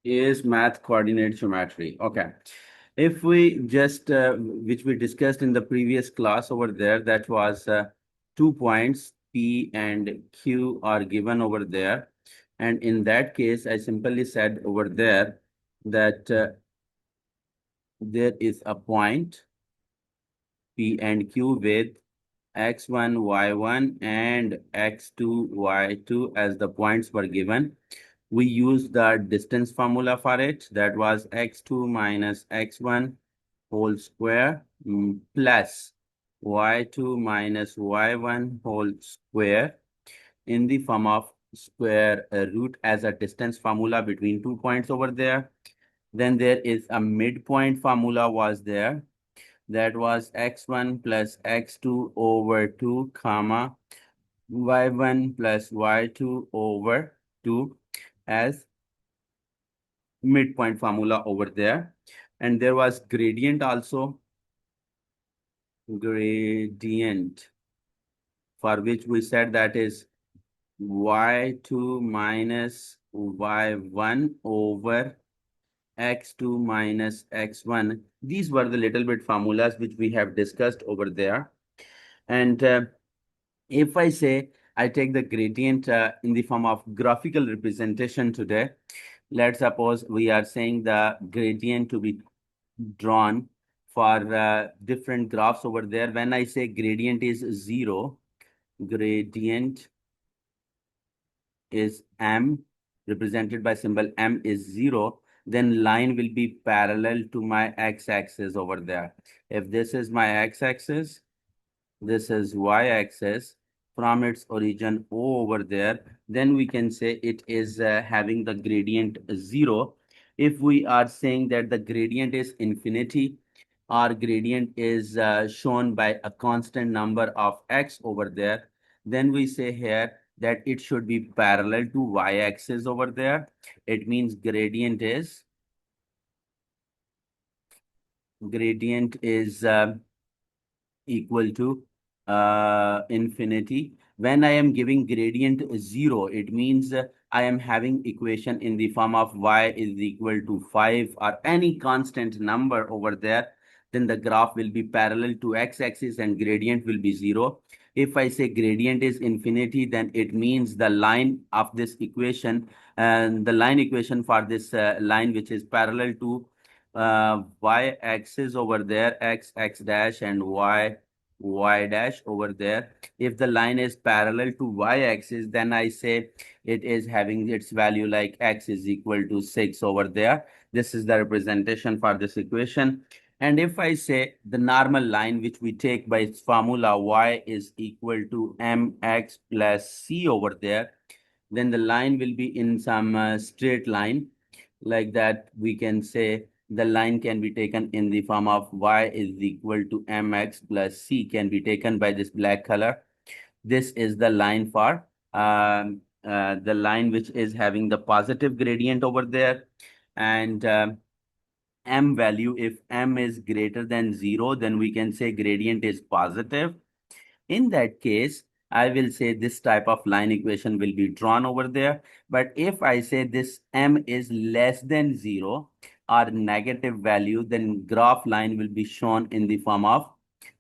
is math coordinate geometry. Okay. If we just, which we discussed in the previous class over there, that was 2 points P and Q are given over there. And in that case, I simply said over there that there is a point P and Q with x1, y1 and x2, y2 as the points were given. We used the distance formula for it. That was x2 minus x1 whole square plus y2 minus y1 whole square in the form of square root as a distance formula between 2 points over there. Then there is a midpoint formula was there. That was x1 plus x2 over 2 comma y1 plus y2 over 2 as midpoint formula over there. And there was gradient also, gradient, for which we said that is y2 minus y1 over x2 minus x1. These were the little bit formulas which we have discussed over there. And if I say I take the gradient in the form of graphical representation today, let's suppose we are saying the gradient to be drawn for different graphs over there. When I say gradient is 0, gradient is m, represented by symbol m is 0, then line will be parallel to my x-axis over there. If this is my x-axis, this is y-axis from its origin O over there, then we can say it is having the gradient 0. If we are saying that the gradient is infinity, our gradient is shown by a constant number of x over there, then we say here that it should be parallel to y-axis over there. It means gradient is equal to infinity. When I am giving gradient 0, it means I am having equation in the form of y is equal to 5 or any constant number over there. Then the graph will be parallel to x-axis and gradient will be 0. If I say gradient is infinity, then it means the line of this equation and the line equation for this line which is parallel to y-axis over there, x dash and y dash over there. If the line is parallel to y-axis, then I say it is having its value like x is equal to 6 over there. This is the representation for this equation. And if I say the normal line which we take by its formula y is equal to mx plus c over there, then the line will be in some straight line. Like that, we can say the line can be taken in the form of y is equal to mx plus c can be taken by this black color. This is the line for the line which is having the positive gradient over there. And m value, if m is greater than 0, then we can say gradient is positive. In that case, I will say this type of line equation will be drawn over there. But if I say this m is less than 0 or negative value, then graph line will be shown in the form of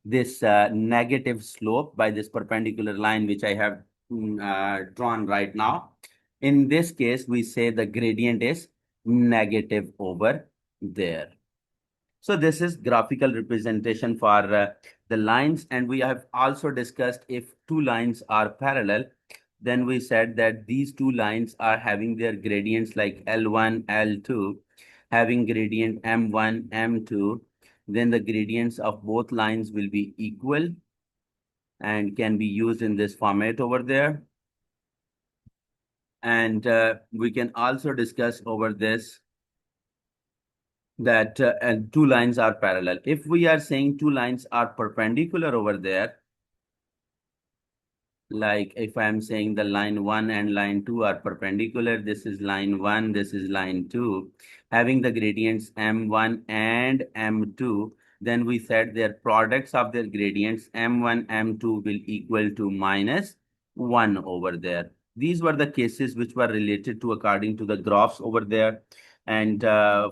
this negative slope by this perpendicular line which I have drawn right now. In this case, we say the gradient is negative over there. So this is graphical representation for the lines. And we have also discussed if two lines are parallel, then we said that these two lines are having their gradients like L1, L2, having gradient M1, M2, then the gradients of both lines will be equal and can be used in this format over there. And we can also discuss over this that and two lines are parallel. If we are saying two lines are perpendicular over there, like if I'm saying the line 1 and line 2 are perpendicular, this is line 1, this is line 2, having the gradients m1 and m2, then we said their products of their gradients m1, m2 will equal to minus 1 over there. These were the cases which were related to according to the graphs over there. and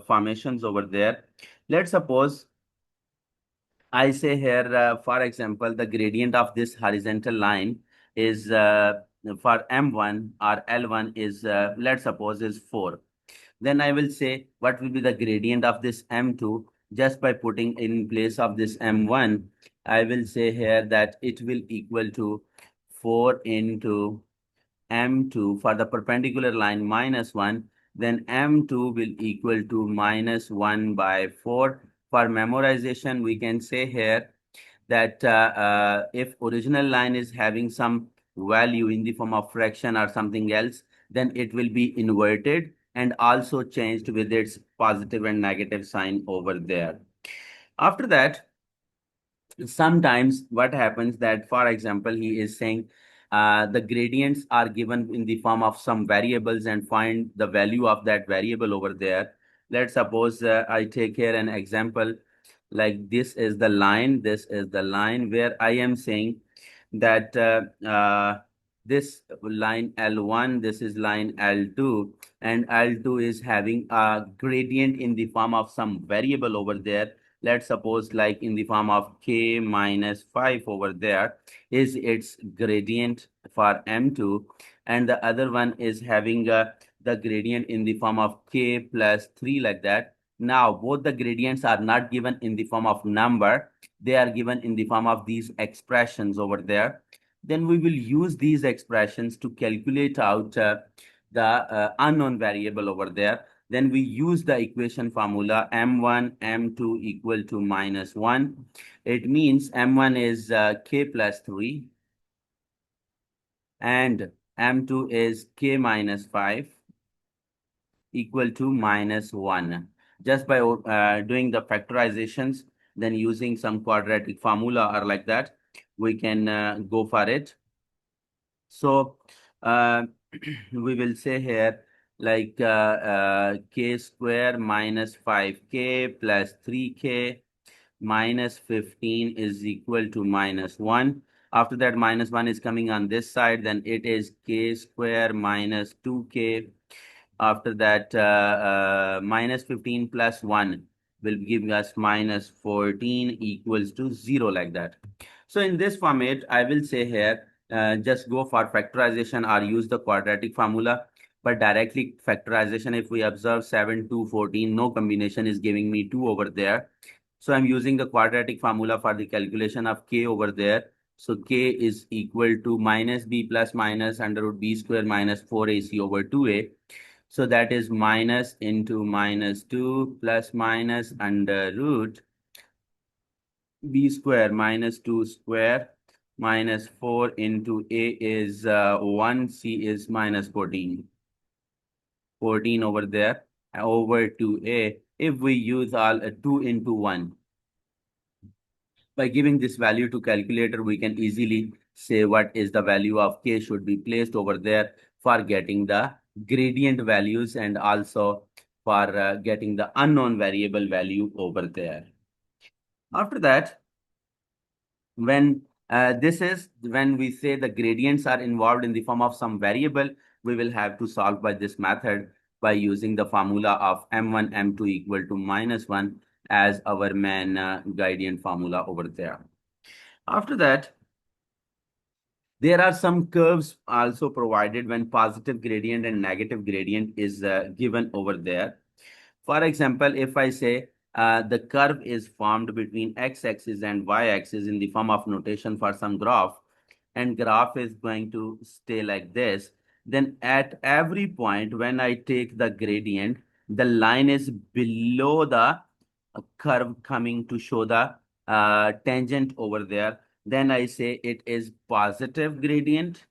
formations over there. Let's suppose I say here, for example, the gradient of this horizontal line is for M1 or L1 is, let's suppose, is 4. Then I will say what will be the gradient of this M2 just by putting in place of this M1. I will say here that it will equal to 4 into M2 for the perpendicular line -1, then M2 will equal to -1 by 4. For memorization, we can say here that if original line is having some value in the form of fraction or something else, then it will be inverted and also changed with its positive and negative sign over there. After that, sometimes what happens that, for example, he is saying the gradients are given in the form of some variables and find the value of that variable over there. Let's suppose I take here an example like this is the line, this is the line where I am saying that this line L1, this is line L2, and L2 is having a gradient in the form of some variable over there. Let's suppose like in the form of k minus 5 over there is its gradient for M2, and the other one is having the gradient in the form of k plus 3 like that. Now, both the gradients are not given in the form of number. They are given in the form of these expressions over there. Then we will use these expressions to calculate out the unknown variable over there. Then we use the equation formula M1, M2 equal to -1. It means M1 is k plus 3 and M2 is k minus 5 equal to -1. Just by doing the factorizations, then using some quadratic formula or like that, we can go for it. So we will say here like k square minus 5k plus 3k minus 15 is equal to -1. After that, -1 is coming on this side, then it is k square minus 2k. After that, -15 plus 1 will give us -14 equals to 0 like that. So in this format, I will say here, just go for factorization or use the quadratic formula. But directly factorization, if we observe 7, 2, 14, no combination is giving me 2 over there. So I'm using the quadratic formula for the calculation of k over there. So k is equal to minus b plus minus under root b square minus 4ac over 2a. So that is minus into -2 plus minus under root b square minus 2 square minus 4 into a is 1, c is -14. 14 over there over 2a. If we use all 2 into 1. By giving this value to calculator, we can easily say what is the value of k should be placed over there for getting the gradient values and also for getting the unknown variable value over there. After that, when this is when we say the gradients are involved in the form of some variable, we will have to solve by this method by using the formula of M1, M2 equal to -1 as our main gradient formula over there. After that, there are some curves also provided when positive gradient and negative gradient is given over there. For example, if I say the curve is formed between x-axis and y-axis in the form of notation for some graph, and graph is going to stay like this, then at every point when I take the gradient, the line is below the curve coming to show the tangent over there. Then I say it is positive gradient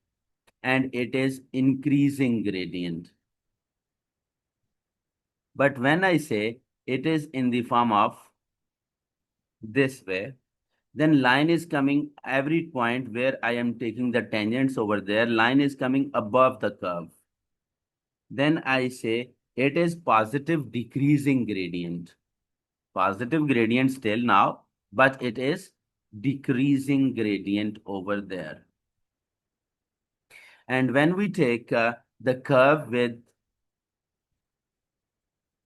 and it is increasing gradient. But when I say it is in the form of this way, then line is coming every point where I am taking the tangents over there, line is coming above the curve. Then I say it is positive decreasing gradient. Positive gradient still now, but it is decreasing gradient over there. And when we take the curve with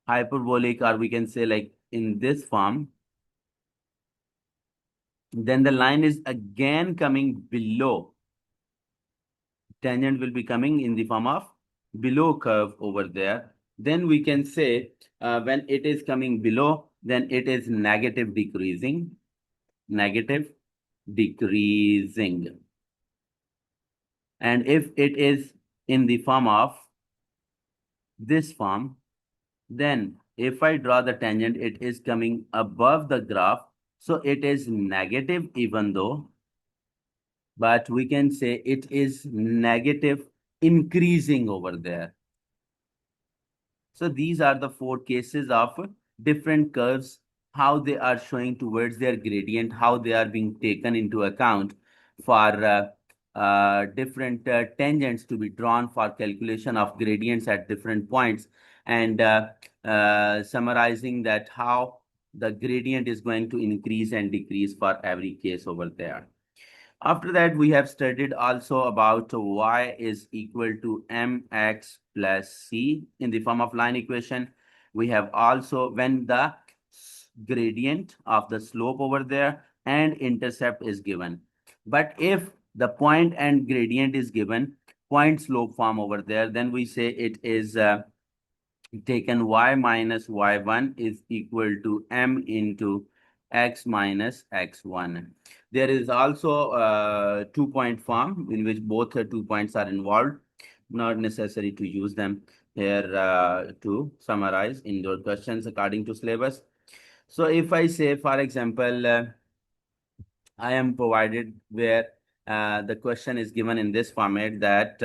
hyperbolic, or we can say like in this form, then the line is again coming below. Tangent will be coming in the form of below curve over there. Then we can say when it is coming below, then it is negative decreasing, negative decreasing. And if it is in the form of this form, then if I draw the tangent, it is coming above the graph. So it is negative even though, but we can say it is negative increasing over there. So these are the 4 cases of different curves, how they are showing towards their gradient, how they are being taken into account for different tangents to be drawn for calculation of gradients at different points, and summarizing that how the gradient is going to increase and decrease for every case over there. After that, we have studied also about y is equal to mx plus c in the form of line equation. We have also when the gradient of the slope over there and intercept is given. But if the point and gradient is given, point slope form over there, then we say it is taken y minus y1 is equal to m into x minus x1. There is also a 2-point form in which both 2 points are involved. Not necessary to use them here to summarize in your questions according to syllabus. So if I say, for example, I am provided where the question is given in this format that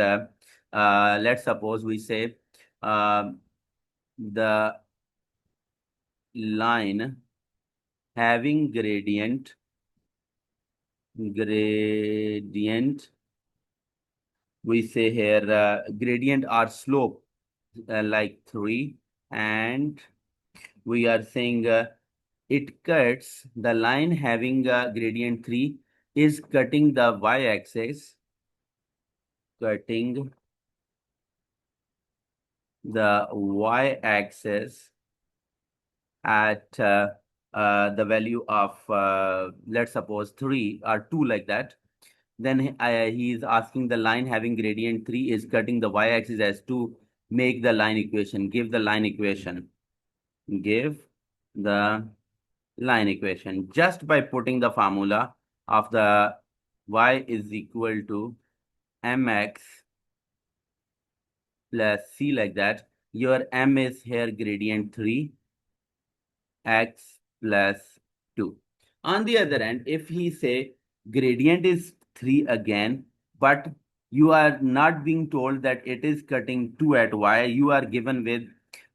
let's suppose we say the line having gradient we say here gradient or slope like 3, and we are saying it cuts the line having gradient 3 is cutting the y-axis, cutting the y-axis at the value of let's suppose 3 or 2 like that. Then he is asking the line having gradient 3 is cutting the y-axis as 2. Make the line equation. Give the line equation. Give the line equation. Just by putting the formula of the y is equal to mx plus c like that. Your m is here gradient 3, x plus 2. On the other hand, if he say gradient is 3 again, but you are not being told that it is cutting 2 at y, you are given with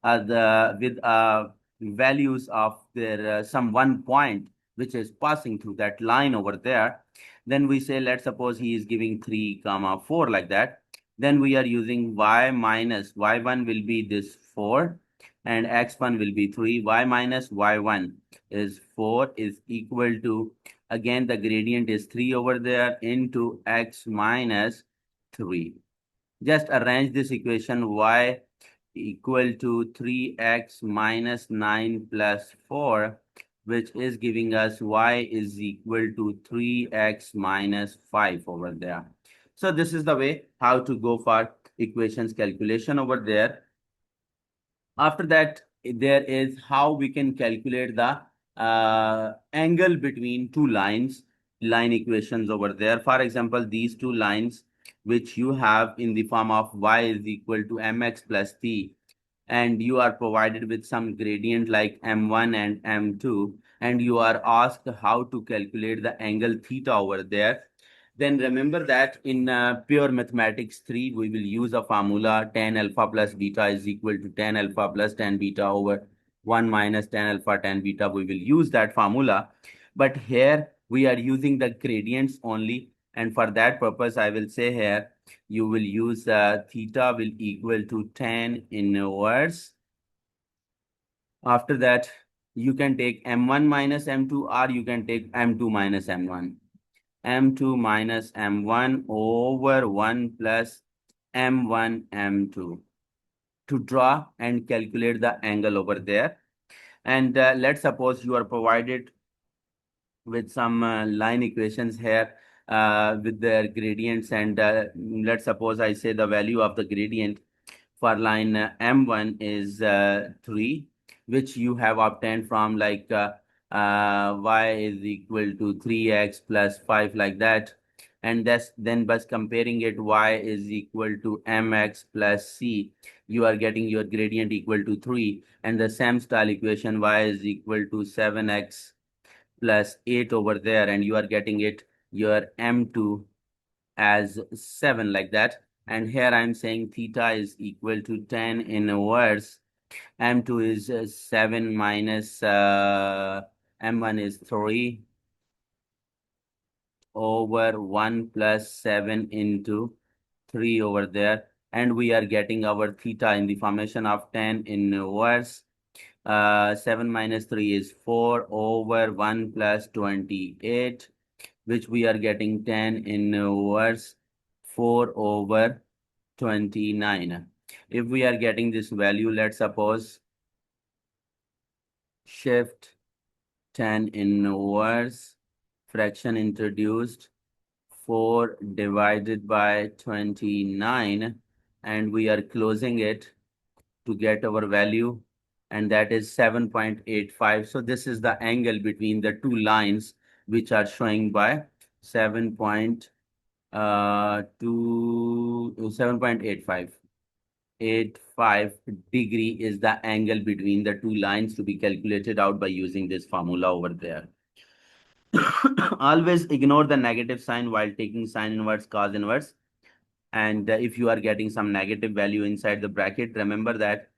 the values of their some 1 point which is passing through that line over there. Then we say, let's suppose he is giving 3 comma 4 like that. Then we are using y minus y1 will be this 4 and x1 will be 3. Y minus y1 is 4 is equal to, again the gradient is 3 over there, into x minus 3. Just arrange this equation, y equal to 3x minus 9 plus 4, which is giving us y is equal to 3x minus 5 over there. So this is the way how to go for equations calculation over there. After that, there is how we can calculate the angle between 2 lines, line equations over there. For example, these 2 lines which you have in the form of y is equal to mx plus t, and you are provided with some gradient like m1 and m2, and you are asked how to calculate the angle theta over there. Then remember that in pure mathematics 3, we will use a formula tan alpha plus beta is equal to tan alpha plus tan beta over 1 minus tan alpha tan beta. We will use that formula. But here we are using the gradients only. And for that purpose, I will say here, you will use theta will equal to tan inverse. After that, you can take m1 minus m2, or you can take m2 minus m1. m2 minus m1 over 1 plus m1 m2. to draw and calculate the angle over there. And let's suppose you are provided with some line equations here with their gradients. And let's suppose I say the value of the gradient for line M1 is 3, which you have obtained from like y is equal to 3x plus 5 like that. And that's then by comparing it, y is equal to mx plus c, you are getting your gradient equal to 3. And the same style equation, y is equal to 7x plus 8 over there, and you are getting it your m2 as 7 like that. And here I'm saying theta is equal to 10 inverse m2 is 7 minus m1 is 3 over 1 plus 7 into 3 over there. And we are getting our theta in the formation of 10 inverse 7 minus 3 is 4 over 1 plus 28, which we are getting 10 inverse 4 over 29. If we are getting this value, let's suppose shift 10 inverse fraction introduced 4 divided by 29, and we are closing it to get our value, and that is 7.85. So this is the angle between the two lines which are showing by 7.85 degree is the angle between the two lines to be calculated out by using this formula over there. Always ignore the negative sign while taking sine inverse, cos inverse. And if you are getting some negative value inside the bracket, remember that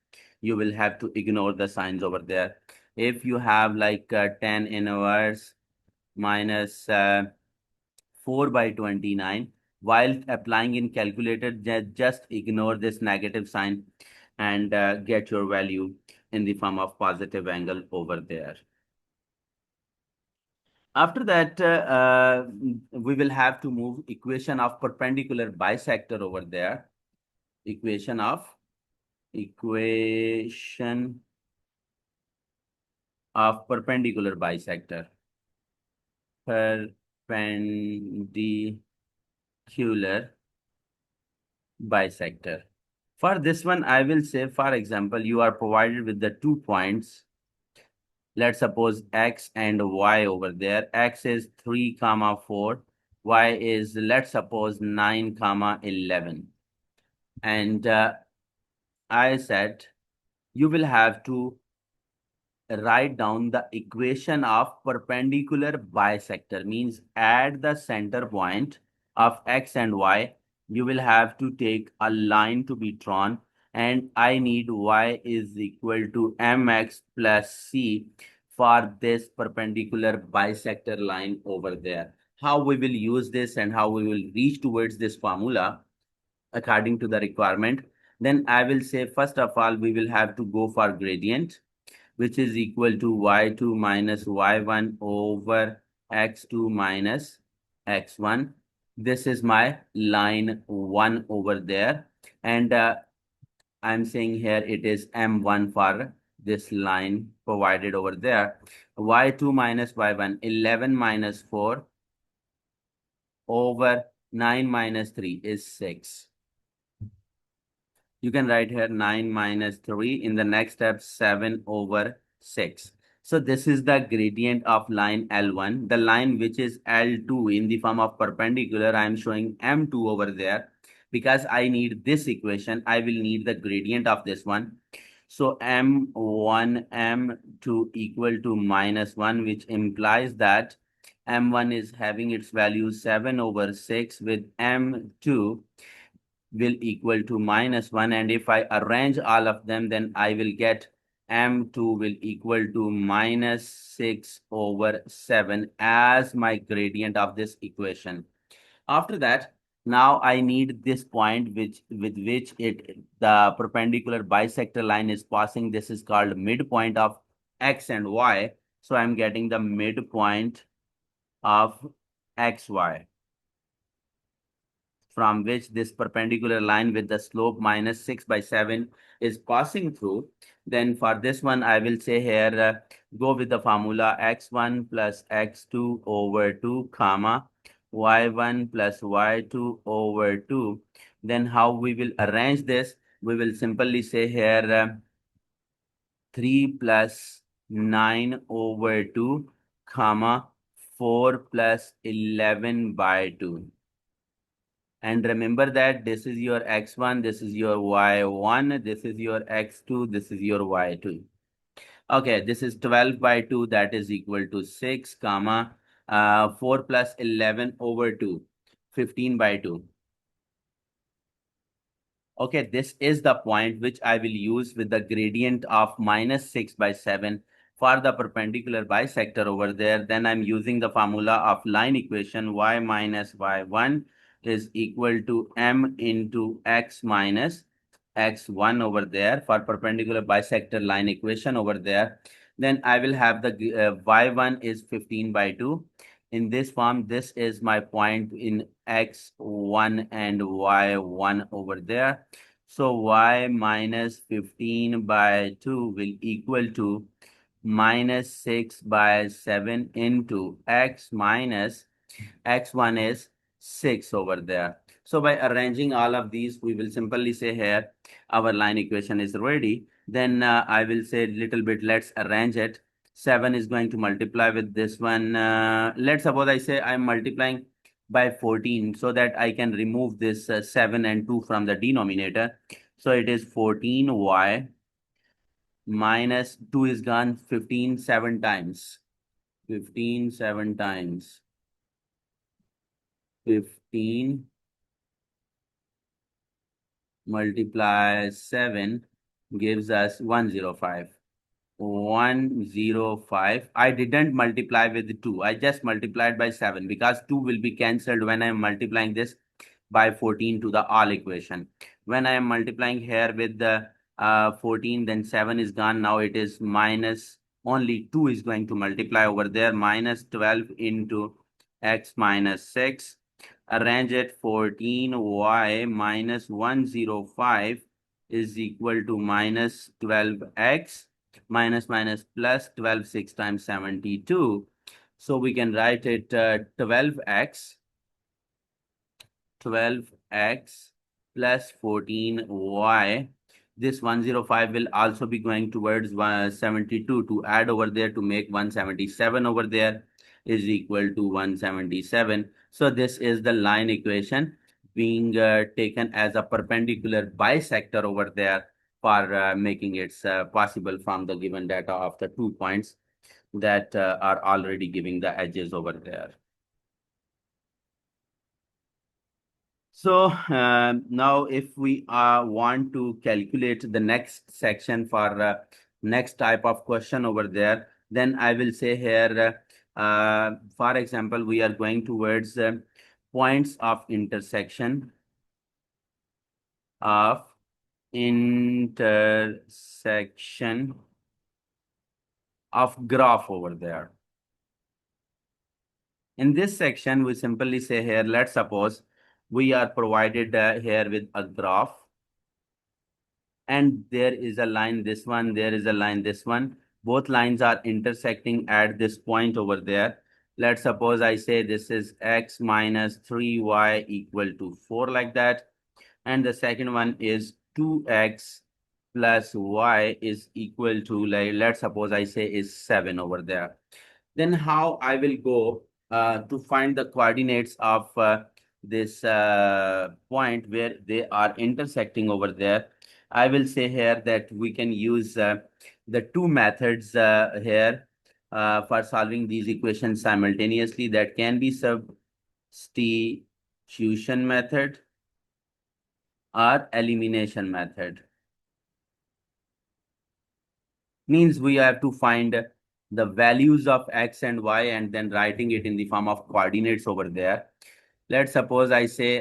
you will have to ignore the signs over there. If you have like 10 inverse minus 4 by 29, while applying in calculator, just ignore this negative sign and get your value in the form of positive angle over there. After that, we will have to move equation of perpendicular bisector over there. Equation of perpendicular bisector. Perpendicular bisector. For this one, I will say, for example, you are provided with the 2 points. Let's suppose x and y over there. X is 3 comma 4. Y is, let's suppose, 9 comma 11. And I said you will have to write down the equation of perpendicular bisector, means at the center point of x and y, you will have to take a line to be drawn, and I need y is equal to mx plus c for this perpendicular bisector line over there. How we will use this and how we will reach towards this formula according to the requirement, then I will say, first of all, we will have to go for gradient, which is equal to y2 minus y1 over x2 minus x1. This is my line 1 over there. And I'm saying here it is m1 for this line provided over there. y2 minus y1, 11 minus 4 over 9 minus 3 is 6. You can write here 9 minus 3. In the next step, 7 over 6. So this is the gradient of line L1. The line which is L2 in the form of perpendicular, I am showing M2 over there. Because I need this equation, I will need the gradient of this one. So M1, M2 equal to minus 1, which implies that M1 is having its value 7 over 6 with M2 will equal to minus 1. And if I arrange all of them, then I will get m2 will equal to minus 6 over 7 as my gradient of this equation. After that, now I need this point with which the perpendicular bisector line is passing. This is called midpoint of x and y. So I'm getting the midpoint of xy from which this perpendicular line with the slope minus 6 by 7 is passing through, then for this one, I will say here, go with the formula x1 plus x2 over 2, comma, y1 plus y2 over 2. Then how we will arrange this? We will simply say here 3 plus 9 over 2, comma, 4 plus 11 by 2. And remember that this is your x1, this is your y1, this is your x2, this is your y2. Okay, this is 12 by 2, that is equal to 6, comma, 4 plus 11 over 2, 15 by 2. Okay, this is the point which I will use with the gradient of minus 6 by 7 for the perpendicular bisector over there. Then I'm using the formula of line equation y minus y1 is equal to m into x minus x1 over there for perpendicular bisector line equation over there. Then I will have the y1 is 15 by 2. In this form, this is my point in x1 and y1 over there. So y minus 15 by 2 will equal to minus 6 by 7 into x minus x1 is 6 over there. So by arranging all of these, we will simply say here our line equation is ready. Then I will say little bit, let's arrange it. 7 is going to multiply with this one. Let's suppose I say I'm multiplying by 14 so that I can remove this 7 and 2 from the denominator. So it is 14y minus 2 is gone, 15 7 times. 15 7 times. 15 multiply 7 gives us 105. 105. I didn't multiply with 2. I just multiplied by 7 because 2 will be cancelled when I am multiplying this by 14 to the all equation. When I am multiplying here with the 14, then 7 is gone. Now it is minus, only 2 is going to multiply over there, minus 12 into x minus 6. Arrange it, 14y minus 105 is equal to minus 12x minus minus plus 12 6 times 72. So we can write it 12x plus 14y. This 105 will also be going towards 72 to add over there to make 177 over there is equal to 177. So this is the line equation being taken as a perpendicular bisector over there for making it possible from the given data of the 2 points that are already giving the edges over there. So now if we want to calculate the next section for next type of question over there, then I will say here, for example, we are going towards points of intersection of graph over there. In this section, we simply say here, let's suppose we are provided here with a graph and there is a line, this one, there is a line, this one. Both lines are intersecting at this point over there. Let's suppose I say this is x minus 3y equal to 4 like that. And the second one is 2x plus y is equal to, like, let's suppose I say is 7 over there. Then how I will go to find the coordinates of this point where they are intersecting over there. I will say here that we can use the two methods here for solving these equations simultaneously. That can be substitution method or elimination method. Means we have to find the values of x and y and then writing it in the form of coordinates over there. Let's suppose I say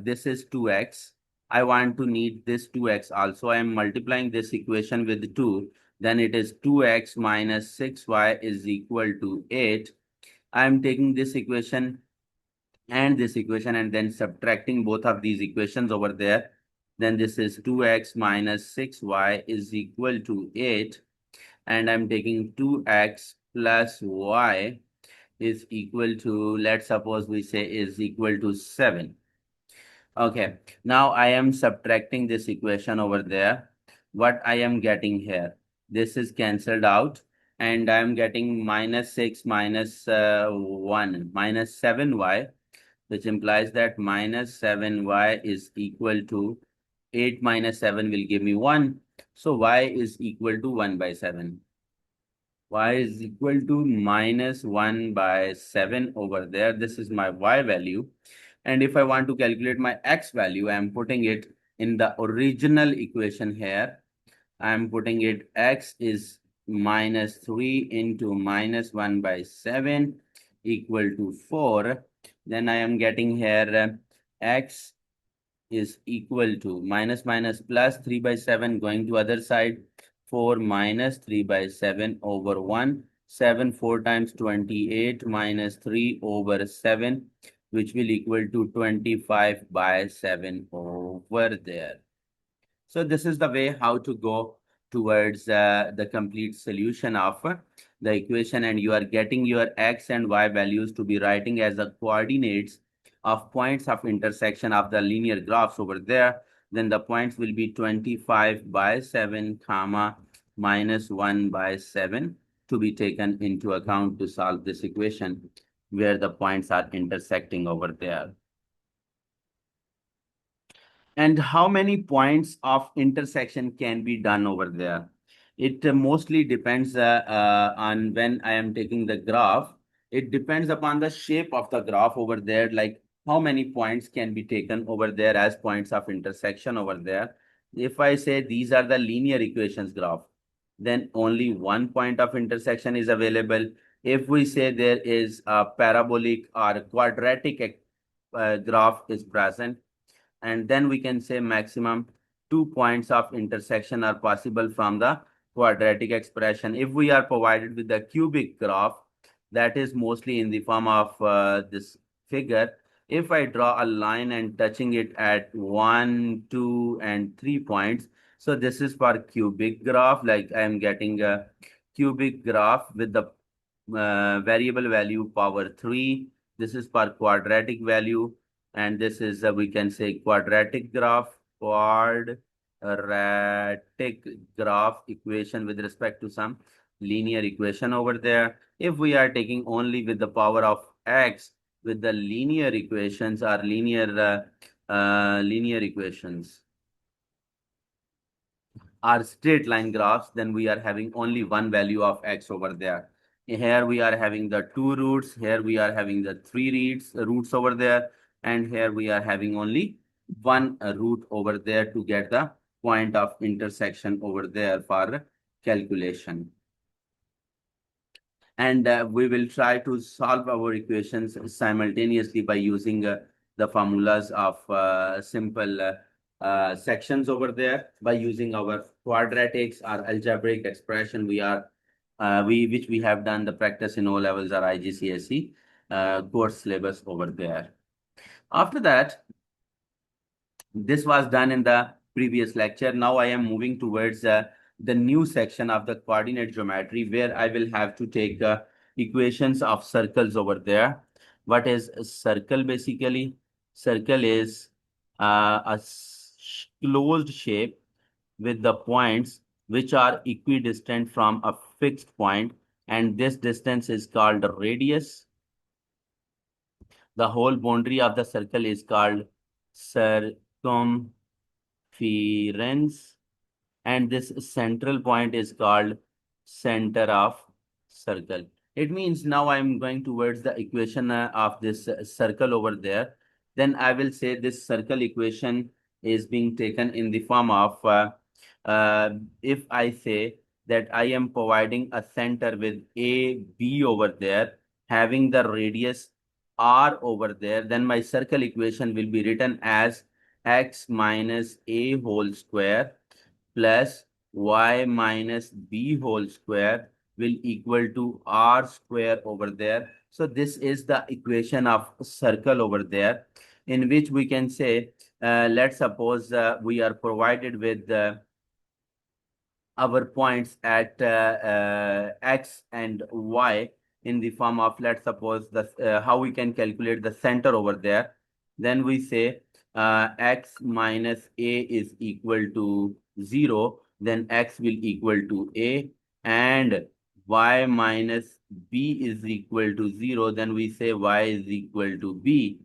this is 2x. I want to need this 2x also. I am multiplying this equation with 2. Then it is 2x minus 6y is equal to 8. I am taking this equation and this equation and then subtracting both of these equations over there, then this is 2x minus 6y is equal to 8, and I'm taking 2x plus y is equal to, let's suppose we say is equal to 7. Okay, now I am subtracting this equation over there. What I am getting here, this is cancelled out, and I am getting minus 6 minus 1 minus 7y, which implies that minus 7y is equal to 8 minus 7 will give me 1. So y is equal to 1 by 7. Y is equal to minus 1 by 7 over there. This is my y value. And if I want to calculate my x value, I am putting it in the original equation here. I am putting it x is minus 3 into minus 1 by 7 equal to 4. Then I am getting here x is equal to minus minus plus 3 by 7 going to other side, 4 minus 3 by 7 over 1. 7 4 times 28 minus 3 over 7, which will equal to 25 by 7 over there. So this is the way how to go towards the complete solution of the equation, and you are getting your x and y values to be writing as the coordinates of points of intersection of the linear graphs over there. Then the points will be 25 by 7 comma minus 1 by 7 to be taken into account to solve this equation where the points are intersecting over there. And how many points of intersection can be done over there? It mostly depends on when I am taking the graph. It depends upon the shape of the graph over there, like how many points can be taken over there as points of intersection over there. If I say these are the linear equations graph, then only one point of intersection is available. If we say there is a parabolic or quadratic graph is present, and then we can say maximum 2 points of intersection are possible from the quadratic expression. If we are provided with the cubic graph, that is mostly in the form of this figure. If I draw a line and touching it at 1, 2, and 3 points, so this is for cubic graph, like I am getting a cubic graph with the variable value power 3. This is for quadratic value, and this is we can say quadratic graph, quadratic graph equation with respect to some linear equation over there. If we are taking only with the power of x with the linear equations or linear equations are straight line graphs, then we are having only one value of x over there. Here we are having the 2 roots, here we are having the 3 roots over there, and here we are having only one root over there to get the point of intersection over there for calculation. And we will try to solve our equations simultaneously by using the formulas of simple sections over there, by using our quadratics or algebraic expression which we have done the practice in O levels or IGCSE course syllabus over there. After that, this was done in the previous lecture. Now I am moving towards the new section of the coordinate geometry, where I will have to take equations of circles over there. What is a circle basically? Circle is a closed shape with the points which are equidistant from a fixed point, and this distance is called the radius. The whole boundary of the circle is called circumference, and this central point is called center of circle. It means now I'm going towards the equation of this circle over there. Then I will say this circle equation is being taken in the form of if I say that I am providing a center with A, B over there, having the radius R over there, then my circle equation will be written as x minus A whole square plus y minus b whole square will equal to r square over there. So this is the equation of circle over there, in which we can say, let's suppose we are provided with our points at x and y in the form of, let's suppose, the how we can calculate the center over there. Then we say x minus a is equal to 0, then x will equal to a, and y minus b is equal to 0, then we say y is equal to b.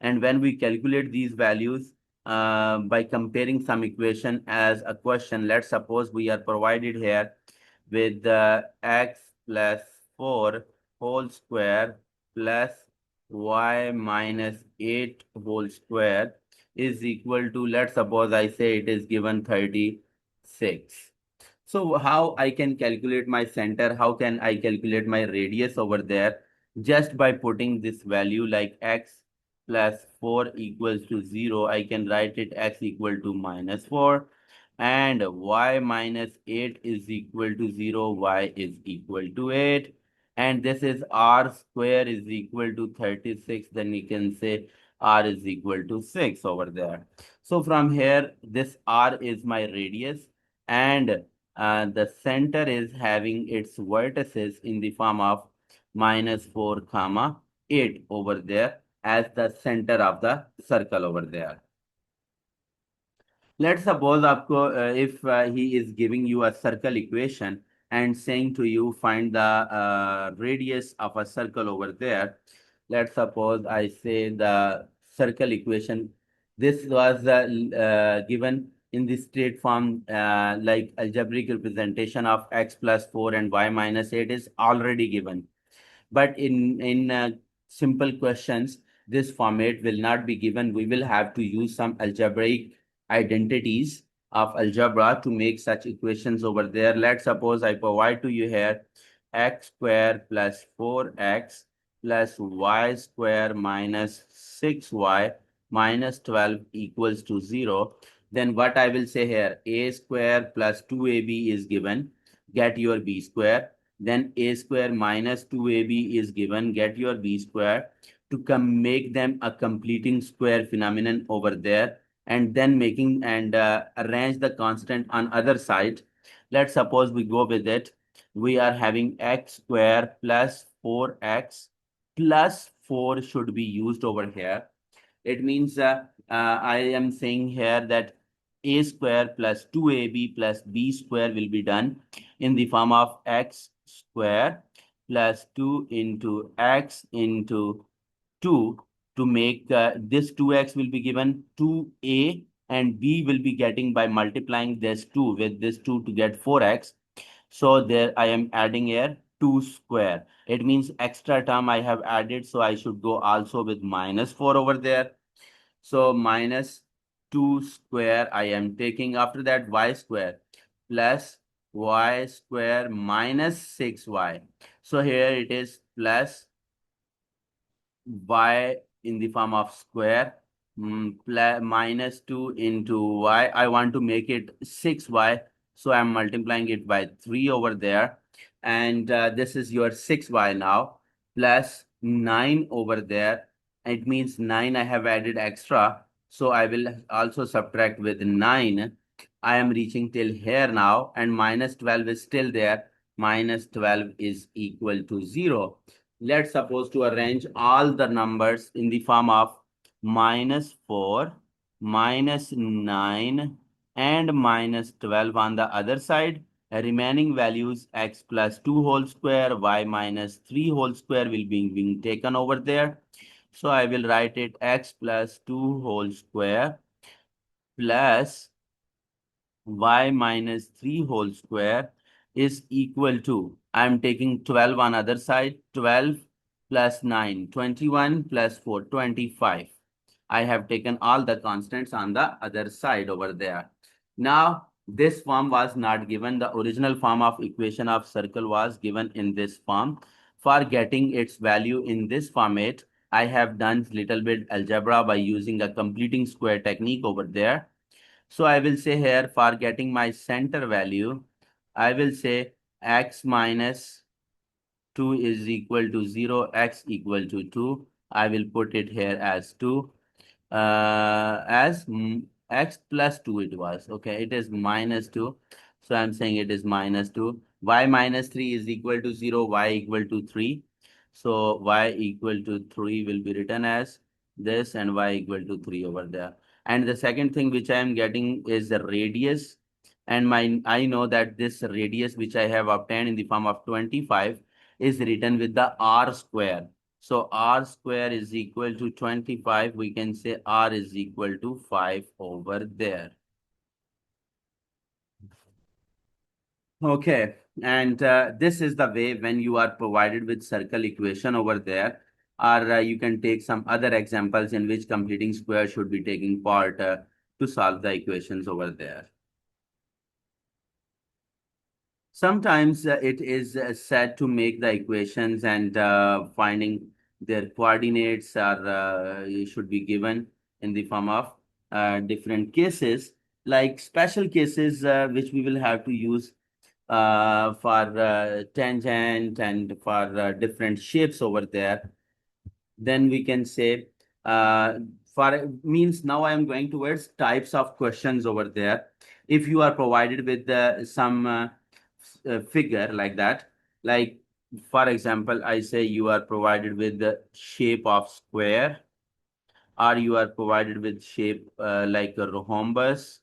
And when we calculate these values by comparing some equation as a question, let's suppose we are provided here with x plus 4 whole square plus y minus 8 whole square is equal to, let's suppose I say it is given 36. So how I can calculate my center? How can I calculate my radius over there? Just by putting this value like x plus 4 equals to 0, I can write it x equal to minus 4, and y minus 8 is equal to 0, y is equal to 8. And this is r square is equal to 36. Then you can say r is equal to 6 over there. So from here, this r is my radius, and the center is having its vertices in the form of minus 4 comma 8 over there as the center of the circle over there. Let's suppose आपको if he is giving you a circle equation and saying to you find the radius of a circle over there. Let's suppose I say the circle equation. This was given in the straight form, like algebraic representation of x plus 4 and y minus 8 is already given. But in simple questions, this format will not be given. We will have to use some algebraic identities of algebra to make such equations over there. Let's suppose I provide to you here x square plus 4x plus y square minus 6y minus 12 equals to 0. Then what I will say here, a square plus 2ab is given, get your b square. Then a square minus 2ab is given, get your b square, to come make them a completing square phenomenon over there, and then making and arrange the constant on other side. Let's suppose we go with it. We are having x square plus 4x plus 4 should be used over here. It means I am saying here that a square plus 2ab plus b square will be done in the form of x square plus 2 into x into 2, to make this 2x will be given 2a, and b will be getting by multiplying this 2 with this 2 to get 4x. So there I am adding here 2 square. It means extra term I have added, so I should go also with minus 4 over there. So minus 2 square I am taking. After that, y square plus y square minus 6y. So here it is plus y in the form of square plus minus 2 into y. I want to make it 6y, so I'm multiplying it by 3 over there. And this is your 6y now, plus 9 over there. It means 9 I have added extra, so I will also subtract with 9. I am reaching till here now, and minus 12 is still there. Minus 12 is equal to 0. Let's suppose to arrange all the numbers in the form of minus 4, minus 9, and minus 12 on the other side. Remaining values x plus 2 whole square, y minus 3 whole square will be being taken over there. So I will write it x plus 2 whole square plus y minus 3 whole square is equal to, I'm taking 12 on other side, 12 plus 9, 21 plus 4, 25. I have taken all the constants on the other side over there. Now, this form was not given. The original form of equation of circle was given in this form. For getting its value in this format, I have done little bit algebra by using a completing square technique over there. So I will say here, for getting my center value, I will say x minus 2 is equal to 0, x equal to 2. I will put it here as 2. As x plus 2 it was. Okay, it is minus 2. So I'm saying it is minus 2. Y minus 3 is equal to 0, y equal to 3. So y equal to 3 will be written as this and y equal to 3 over there. And the second thing which I am getting is the radius. And I know that this radius which I have obtained in the form of 25 is written with the r square. So r square is equal to 25. We can say r is equal to 5 over there. Okay, and this is the way when you are provided with circle equation over there, or you can take some other examples in which completing square should be taking part to solve the equations over there. Sometimes it is said to make the equations and finding their coordinates are should be given in the form of different cases, like special cases which we will have to use for tangent and for different shapes over there. Then we can say for means now I am going towards types of questions over there. If you are provided with some figure like that, like for example, I say you are provided with the shape of square, or you are provided with shape like a rhombus,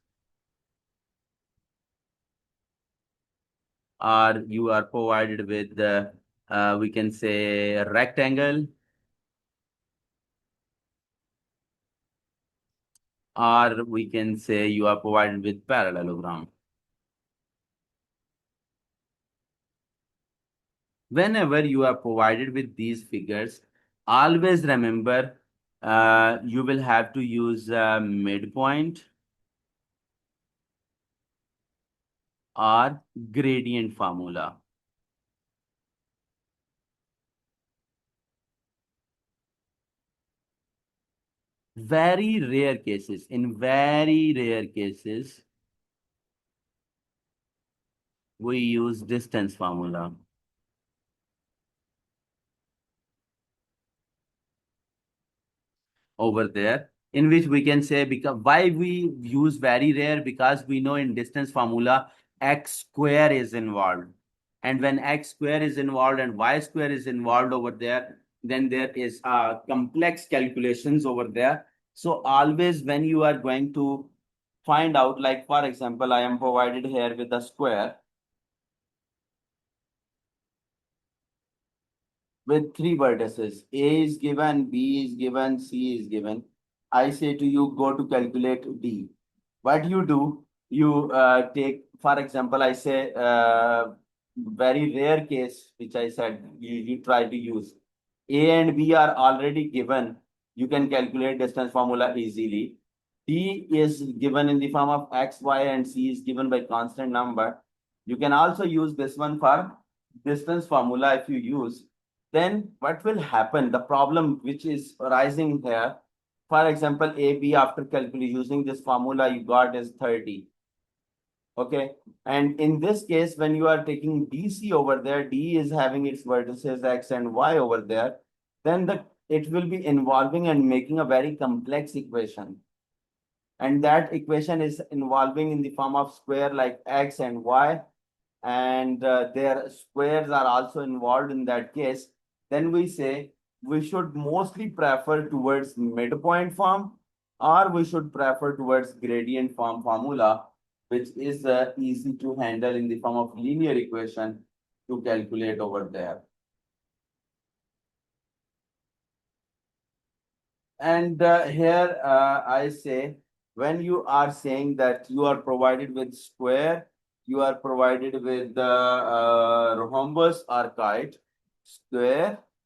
or you are provided with the we can say rectangle, or we can say you are provided with parallelogram. Whenever you are provided with these figures, always remember you will have to use midpoint or gradient formula. Very rare cases, in very rare cases, we use distance formula. Over there, in which we can say, because why we use very rare, because we know in distance formula x square is involved, and when x square is involved and y square is involved over there, then there is complex calculations over there. So always when you are going to find out, like for example, I am provided here with a square with three vertices. A is given, B is given, C is given. I say to you, go to calculate D. What you do, you take, for example, I say very rare case, which I said you try to use. A and B are already given. You can calculate distance formula easily. D is given in the form of X, Y, and C is given by constant number. You can also use this one for distance formula if you use. Then what will happen? The problem which is arising here, for example, AB after calculating using this formula you got is 30. Okay. And in this case, when you are taking DC over there, D is having its vertices X and Y over there, then it will be involving and making a very complex equation. And that equation is involving in the form of square like X and Y, and their squares are also involved in that case. Then we say we should mostly prefer towards midpoint form, or we should prefer towards gradient form formula, which is easy to handle in the form of linear equation to calculate over there. And here I say, when you are saying that you are provided with square, you are provided with the rhombus or kite, square